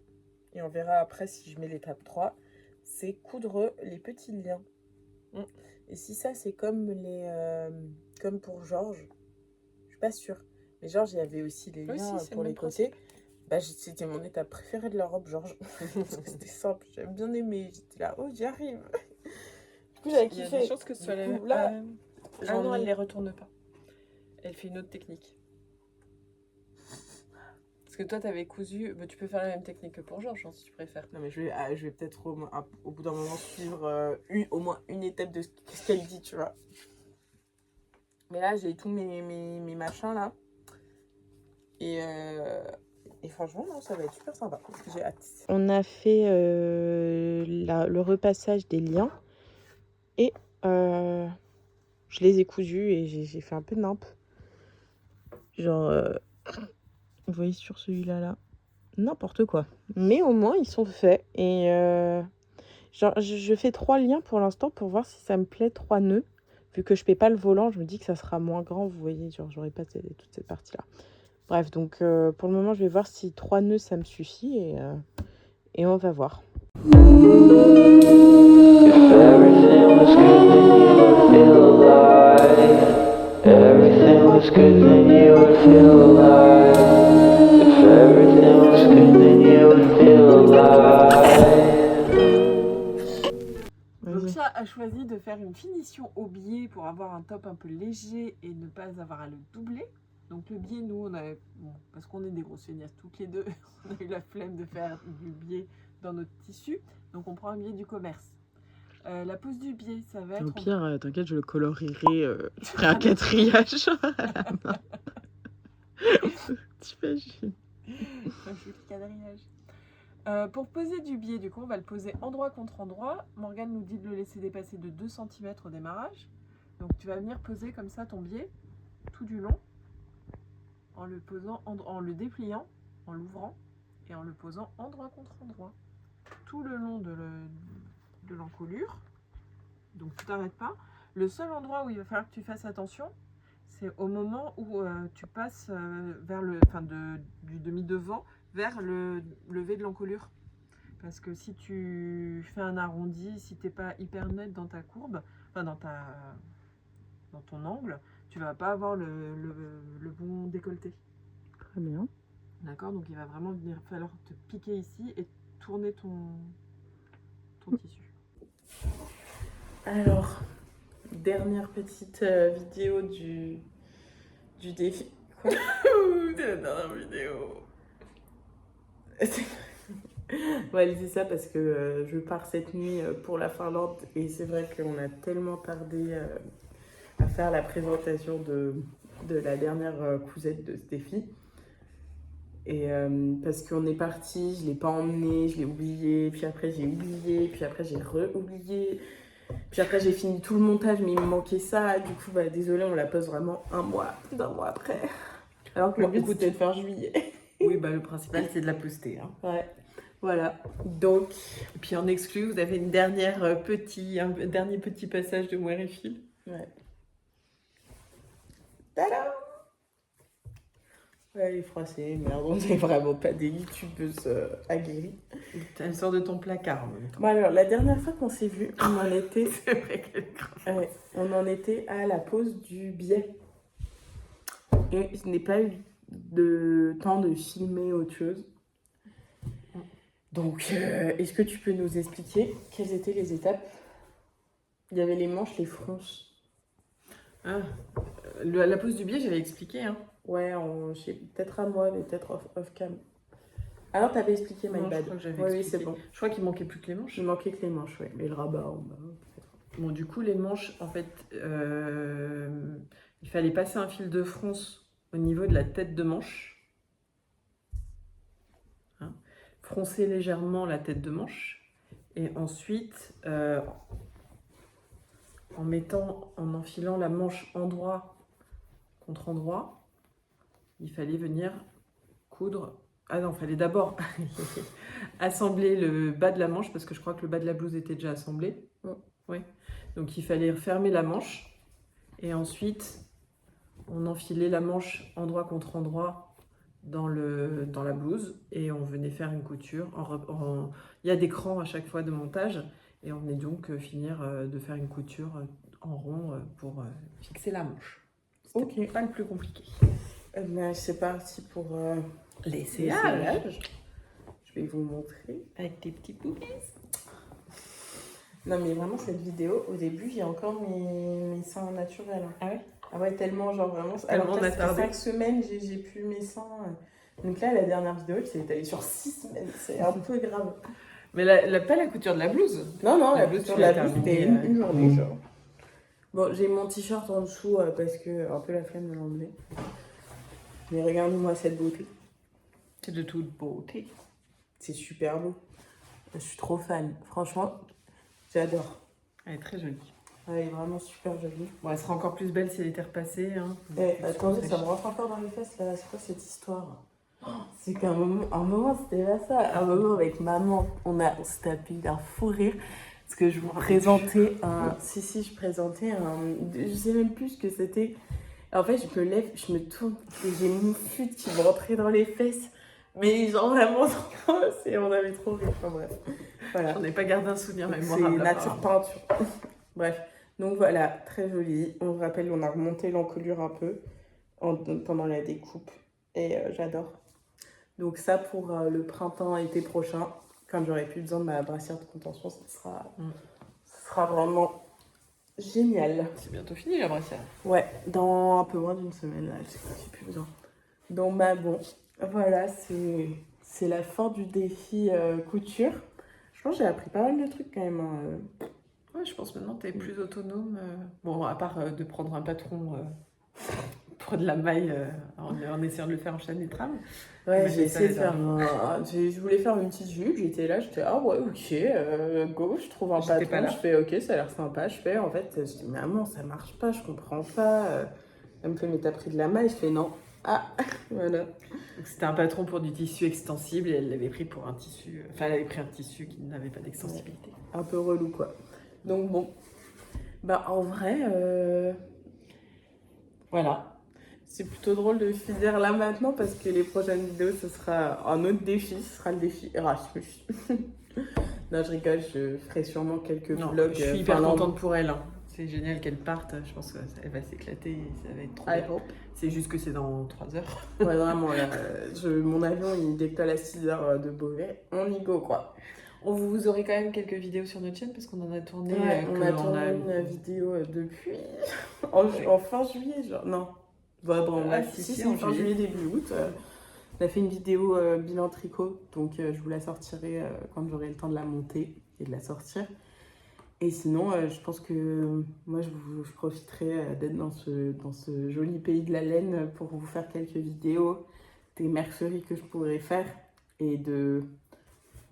Et on verra après si je mets l'étape 3. C'est coudre les petits liens. Et si ça, c'est comme comme pour Georges, je suis pas sûre. Mais Georges, il y avait aussi les Oui, liens si, c'est pour le les même côtés. C'était mon étape préférée de la robe, Georges. Parce que c'était simple, j'avais bien aimé. J'étais là, oh, j'y arrive. Du coup, j'avais Il y a kiffé. des chances que ce soit Du la coup, là, Ah j'en non, ai- elle les retourne pas. Elle fait une autre technique. Parce que toi, t'avais cousu. Tu peux faire la même technique que pour Georges, hein, si tu préfères. Non, mais je vais peut-être au bout d'un moment suivre au moins une étape de ce qu'elle dit, tu vois. Mais là, j'ai tous mes machins, là. Et franchement, non, ça va être super sympa. J'ai hâte. On a fait le repassage des liens. Et je les ai cousus et j'ai fait un peu de nimp. Genre, vous voyez sur celui-là, là. N'importe quoi. Mais au moins, ils sont faits. Et genre, je fais 3 liens pour l'instant pour voir si ça me plaît, 3 nœuds. Vu que je fais pas le volant, je me dis que ça sera moins grand. Vous voyez, genre, j'aurai pas toute cette partie-là. Bref, donc pour le moment, je vais voir si 3 nœuds, ça me suffit. Et on va voir. If everything was good, then you would feel alive. Everything was good, then you would feel alive. If everything was good, then you would feel alive. Donc ça a choisi de faire une finition au biais pour avoir un top un peu léger et ne pas avoir à le doubler. Donc le biais, nous, parce qu'on est des grosses feignasses toutes les deux, on a eu la flemme de faire du biais dans notre tissu. Donc on prend un biais du commerce. La pose du biais, ça va être... Au pire, t'inquiète, je le colorierai. Je ferai un quatriage à la main. T'imagines? Un joli quadrillage. Pour poser du biais, du coup, on va le poser endroit contre endroit. Morgane nous dit de le laisser dépasser de 2 cm au démarrage. Donc tu vas venir poser comme ça ton biais tout du long, en le posant, en le dépliant, en l'ouvrant et en le posant endroit contre endroit, tout le long de l'encolure. Donc tu t'arrêtes pas. Le seul endroit où il va falloir que tu fasses attention, c'est au moment où tu passes vers du demi-devant vers le lever de l'encolure. Parce que si tu fais un arrondi, si t'es pas hyper net dans ta courbe, enfin dans ton angle, tu vas pas avoir le bon décolleté. Très bien. D'accord, donc il va vraiment falloir te piquer ici et tourner ton tissu. Alors, dernière petite vidéo du défi. Quoi? C'est la dernière vidéo. Ouais, c'est ça parce que je pars cette nuit pour la Finlande et c'est vrai qu'on a tellement tardé à faire la présentation de la dernière cousette de Stéphie. Et parce qu'on est parti, je l'ai pas emmené, je l'ai oublié, puis après j'ai oublié, puis après j'ai re-oublié. Puis après, j'ai fini tout le montage, mais il me manquait ça. Du coup, bah, désolé, on la pose vraiment plus d'un mois après. Alors que le Bon, but, écoute. c'était de faire juillet. Oui, bah le principal, c'est de la poster. Hein. Ouais, voilà. Donc, Et puis en exclu, vous avez un dernier petit passage de Moire et Fil. ouais. Tadam! Ouais, les Français, merde, on n'est vraiment pas des youtubeuses aguerries. Elle sort de ton placard en même temps. Bon, alors, la dernière fois qu'on s'est vu, on en était, C'est vrai qu'elle est grave. ouais, on en était à la pause du billet. Et je n'ai pas eu de temps de filmer autre chose. Donc, est-ce que tu peux nous expliquer quelles étaient les étapes? Il y avait les manches, les fronces. Ah, la pose du biais, j'avais expliqué. Hein. Ouais, peut-être à moi, mais peut-être off-cam. Alors, t'avais expliqué, my Non, je bad. crois que j'avais Ouais, oui, expliqué. c'est bon. Je crois qu'il manquait plus que les manches. Il manquait que les manches, ouais. Mais le rabat en bas, peut-être. Bon, du coup, les manches, en fait, il fallait passer un fil de fronce au niveau de la tête de manche. Hein. Froncer légèrement la tête de manche. Et ensuite, en enfilant la manche endroit contre endroit, il fallait venir coudre. Ah non, il fallait d'abord assembler le bas de la manche parce que je crois que le bas de la blouse était déjà assemblé. Oui. Donc il fallait refermer la manche et ensuite on enfilait la manche endroit contre endroit dans la blouse et on venait faire une couture. Il y a des crans à chaque fois de montage et on venait donc finir de faire une couture en rond pour fixer la manche. C'était pas le plus compliqué. Ben, c'est parti pour L'essayage. Je vais vous montrer. Avec tes petits poupées. Non, mais vraiment, cette vidéo, au début, j'ai encore mes seins naturels. Ah ouais? Ah ouais, tellement, genre vraiment. Tellement Alors, on a ça fait tardé. 5 semaines, j'ai plus mes seins. Donc là, la dernière vidéo, c'est étalé sur 6 semaines. C'est un peu grave. Mais pas la couture de la blouse. Non, non, La la blouse, blouse, tu la l'as blouse, terminée, c'était une journée, genre. Bon, j'ai mon t-shirt en dessous parce que un peu la flemme de l'enlever. Mais regardez-moi cette beauté. C'est de toute beauté. C'est super beau. Je suis trop fan. Franchement, j'adore. Elle est très jolie. Elle est vraiment super jolie. Bon, elle sera encore plus belle si elle était repassée. Hein. Attendez, ça me rentre encore dans les fesses là. C'est quoi cette histoire? C'est qu'un moment, c'était pas ça. Un moment avec maman, on s'est tapé un fou rire. Parce que je vous présentais un. Si, je présentais un. Je sais même plus ce que c'était. En fait, je me lève, je me tourne et j'ai mon fut qui me rentrait dans les fesses. Mais genre vraiment, on avait trop rire. Enfin bref. Voilà. J'en ai pas gardé un souvenir C'est mémorable. nature peinture. Bref. Donc voilà, très joli. On vous rappelle, on a remonté l'encolure un peu pendant la découpe. Et j'adore. Donc ça pour le printemps-été prochain. Quand j'aurai plus besoin de ma brassière de contention, ce sera vraiment génial. C'est bientôt fini la brassière. Ouais, dans un peu moins d'une semaine, là, j'ai plus besoin. Donc bah bon, voilà, c'est la fin du défi couture. Je pense que j'ai appris pas mal de trucs quand même. Hein. Ouais, je pense maintenant que tu es plus autonome. Bon, à part de prendre un patron pour de la maille en essayant de le faire en chaîne et trame. Ouais, Mais j'ai essayé de ça, faire je voulais faire une petite jupe, j'étais là, j'étais ah ouais, ok, go, je trouve un J'étais pas patron, là. je fais ok, ça a l'air sympa, je fais en fait, je dis mais maman, ça marche pas, je comprends pas. Elle me fait mais t'as pris de la maille, je fais non. Ah, voilà. Donc c'était un patron pour du tissu extensible et elle l'avait pris pour un tissu. Enfin, elle avait pris un tissu qui n'avait pas d'extensibilité. Un peu relou quoi. Donc bon, bah en vrai, voilà. C'est plutôt drôle de finir là maintenant parce que les prochaines vidéos, ce sera un autre défi, ce sera le défi Erasmus. Non, je rigole, je ferai sûrement quelques Non, vlogs. je suis hyper finlandais. contente pour elle. Hein. C'est génial qu'elle parte. Je pense qu'elle va s'éclater et ça va être trop I bien. hope. C'est juste que c'est dans 3 heures. Ouais, vraiment, là, mon avion, il décolle à 6h de Beauvais. On y go, quoi. Vous aurez quand même quelques vidéos sur notre chaîne parce qu'on en a tourné. Ouais, on a tourné une vidéo depuis en fin juillet, genre. Non. Ouais, bon, Ah, si, si, c'est en fin juillet, début août. On a fait une vidéo bilan tricot, donc je vous la sortirai quand j'aurai le temps de la monter et de la sortir. Et sinon, je pense que moi, je profiterai d'être dans ce joli pays de la laine pour vous faire quelques vidéos des merceries que je pourrais faire et de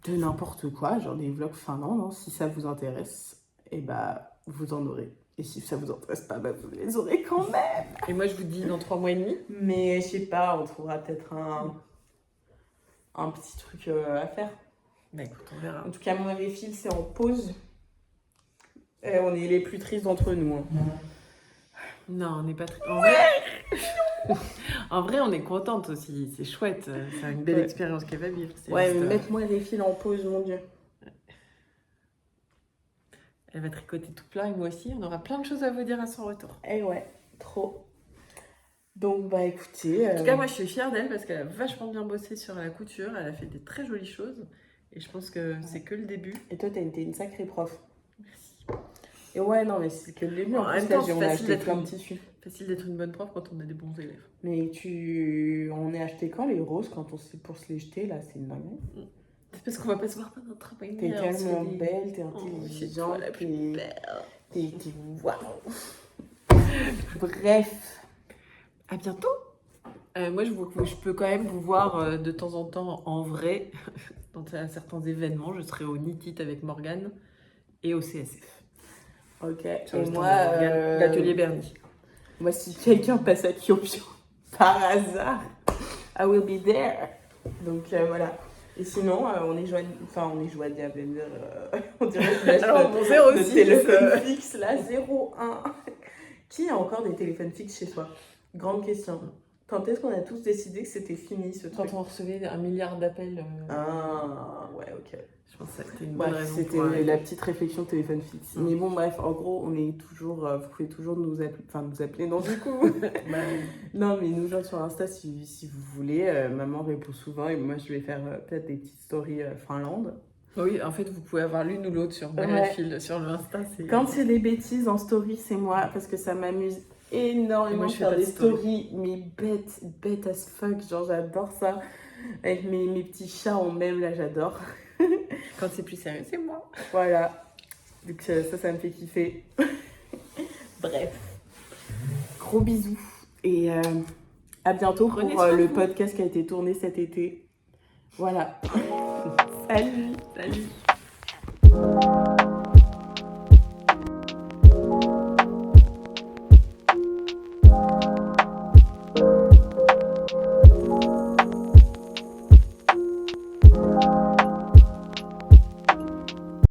n'importe quoi, genre des vlogs finlandais, hein, si ça vous intéresse. et bah vous en aurez. Et si ça vous intéresse pas, bah vous les aurez quand même. Et moi, je vous dis dans 3 mois et demi. Mais je sais pas, on trouvera peut-être un petit truc à faire. Bah écoute, on verra. En tout cas, moi, les fils, c'est en pause. Et on est les plus tristes d'entre nous. Hein. Non, on n'est pas très... En vrai, on est contente aussi. C'est chouette. C'est une belle Ouais. expérience qu'elle va vivre. C'est Ouais, juste, mais mettre-moi les fils en pause, mon Dieu. Elle va tricoter tout plein et moi aussi. On aura plein de choses à vous dire à son retour. Eh ouais, trop. Donc, bah écoutez. En tout cas, moi, je suis fière d'elle parce qu'elle a vachement bien bossé sur la couture. Elle a fait des très jolies choses. Et je pense que c'est que le début. Et toi, t'as été une sacrée prof. Merci. Et ouais, non, mais c'est que le début. En En plus, même là, temps, c'est on a facile acheté d'être plein de une- tissus. Facile d'être une bonne prof quand on a des bons élèves. Mais on est acheté quand les roses, quand on sait pour se les jeter, là, c'est une dinguerie. C'est parce qu'on va pas se voir pendant 3 mois et demi. T'es alors, tellement c'est des- belle, t'es Oh, c'est intelligente, toi la plus t'es... belle. T'es... Waouh. Bref. À bientôt. Moi, je peux quand même vous voir de temps en temps en vrai dans certains événements. Je serai au Nitit avec Morgane et au CSF. Ok. Sur le Et stand moi, de Morgane, l'atelier Bernie. moi, si quelqu'un passe à Kyopio par hasard, I will be there. Donc voilà. Et sinon, on est joignable. Enfin, on est joignable. On dirait que je Alors, mon le 06, téléphone fixe, là, 01. Qui a encore des téléphones fixes chez soi? Grande question. Quand est-ce qu'on a tous décidé que c'était fini ce Quand truc? on recevait 1 milliard d'appels, Ah, ouais, ok. je pense que c'était une bonne Bref, raison. c'était pour arrêter. la petite réflexion téléphone fixe. Mm. Mais bon, bref, en gros, on est toujours. Vous pouvez toujours nous appeler. Enfin, nous appeler, non, du coup. Bah, Non, mais nous joindre sur Insta si vous voulez. Maman répond souvent et moi, je vais faire peut-être des petites stories Finlande. oui, en fait, vous pouvez avoir l'une ou l'autre sur Ouais. sur le Insta. Quand c'est des bêtises en story, c'est moi parce que ça m'amuse énormément Moi, de je fais faire pas des de story. stories, mais bêtes as fuck. Genre, j'adore ça. Avec mes petits chats en même, là, j'adore. Quand c'est plus sérieux, c'est moi. Voilà. Donc, ça me fait kiffer. Bref. Gros bisous. Et à bientôt Prenez pour soin de le vous. podcast qui a été tourné cet été. Voilà. Salut. Salut.